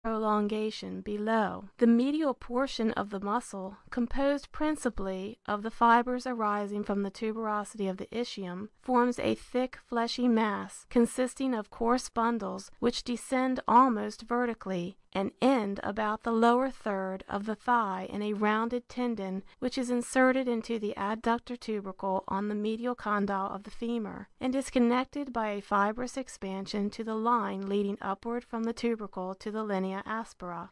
prolongation below. The medial portion of the muscle, composed principally of the fibers arising from the tuberosity of the ischium, forms a thick fleshy mass consisting of coarse bundles which descend almost vertically and end about the lower third of the thigh in a rounded tendon which is inserted into the adductor tubercle on the medial condyle of the femur, and is connected by a fibrous expansion to the line leading upward from the tubercle to the linea aspera.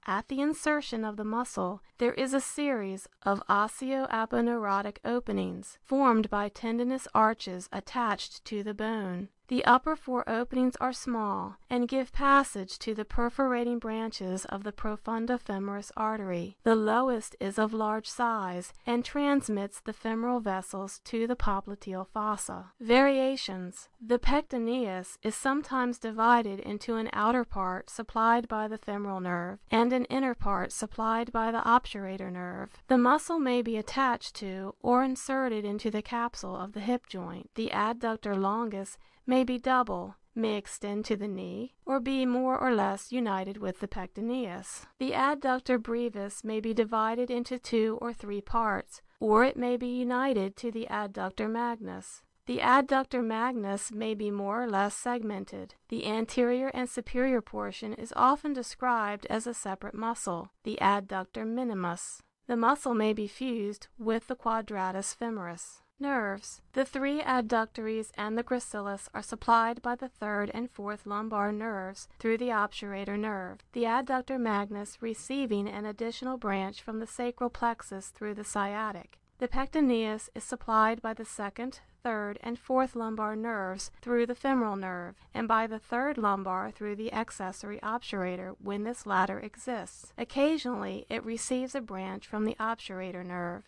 At the insertion of the muscle, there is a series of osseo-aponeurotic openings, formed by tendinous arches attached to the bone. The upper 4 openings are small, and give passage to the perforating branches of the profunda femoris artery. The lowest is of large size, and transmits the femoral vessels to the popliteal fossa. Variations. The pectineus is sometimes divided into an outer part supplied by the femoral nerve, and an inner part supplied by the obturator nerve. The muscle may be attached to, or inserted into the capsule of the hip joint. The adductor longus may be double, may extend to the knee, or be more or less united with the pectineus. The adductor brevis may be divided into 2 or 3 parts, or it may be united to the adductor magnus. The adductor magnus may be more or less segmented. The anterior and superior portion is often described as a separate muscle, the adductor minimus. The muscle may be fused with the quadratus femoris. Nerves. The 3 adductories and the gracilis are supplied by the 3rd and 4th lumbar nerves through the obturator nerve, the adductor magnus receiving an additional branch from the sacral plexus through the sciatic. The pectineus is supplied by the 2nd, 3rd, and 4th lumbar nerves through the femoral nerve, and by the 3rd lumbar through the accessory obturator when this latter exists. Occasionally it receives a branch from the obturator nerve.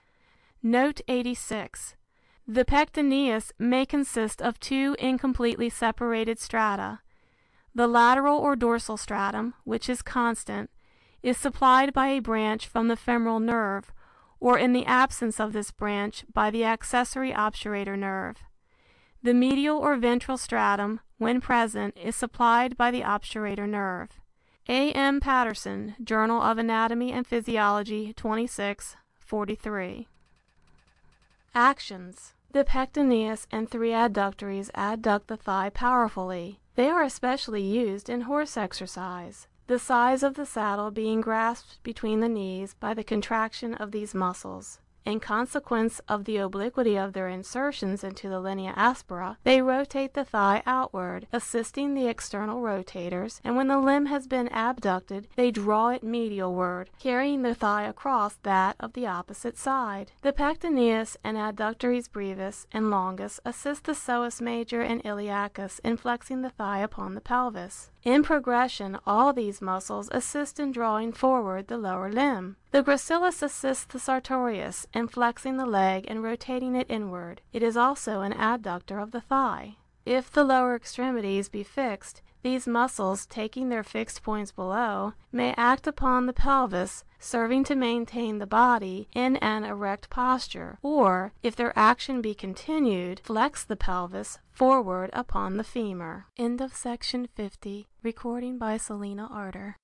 Note 86. The pectineus may consist of 2 incompletely separated strata. The lateral or dorsal stratum, which is constant, is supplied by a branch from the femoral nerve, or in the absence of this branch by the accessory obturator nerve. The medial or ventral stratum, when present, is supplied by the obturator nerve. A. M. Patterson, Journal of Anatomy and Physiology, 26/43. Actions. The pectineus and 3 adductories adduct the thigh powerfully. They are especially used in horse exercise, the size of the saddle being grasped between the knees by the contraction of these muscles. In consequence of the obliquity of their insertions into the linea aspera, they rotate the thigh outward, assisting the external rotators, and when the limb has been abducted, they draw it medialward, carrying the thigh across that of the opposite side. The pectineus and adductories brevis and longus assist the psoas major and iliacus in flexing the thigh upon the pelvis. In progression, all these muscles assist in drawing forward the lower limb. The gracilis assists the sartorius in flexing the leg and rotating it inward. It is also an adductor of the thigh. If the lower extremities be fixed, these muscles, taking their fixed points below, may act upon the pelvis, serving to maintain the body in an erect posture, or, if their action be continued, flex the pelvis forward upon the femur. End of section 50. Recording by Selena Arter.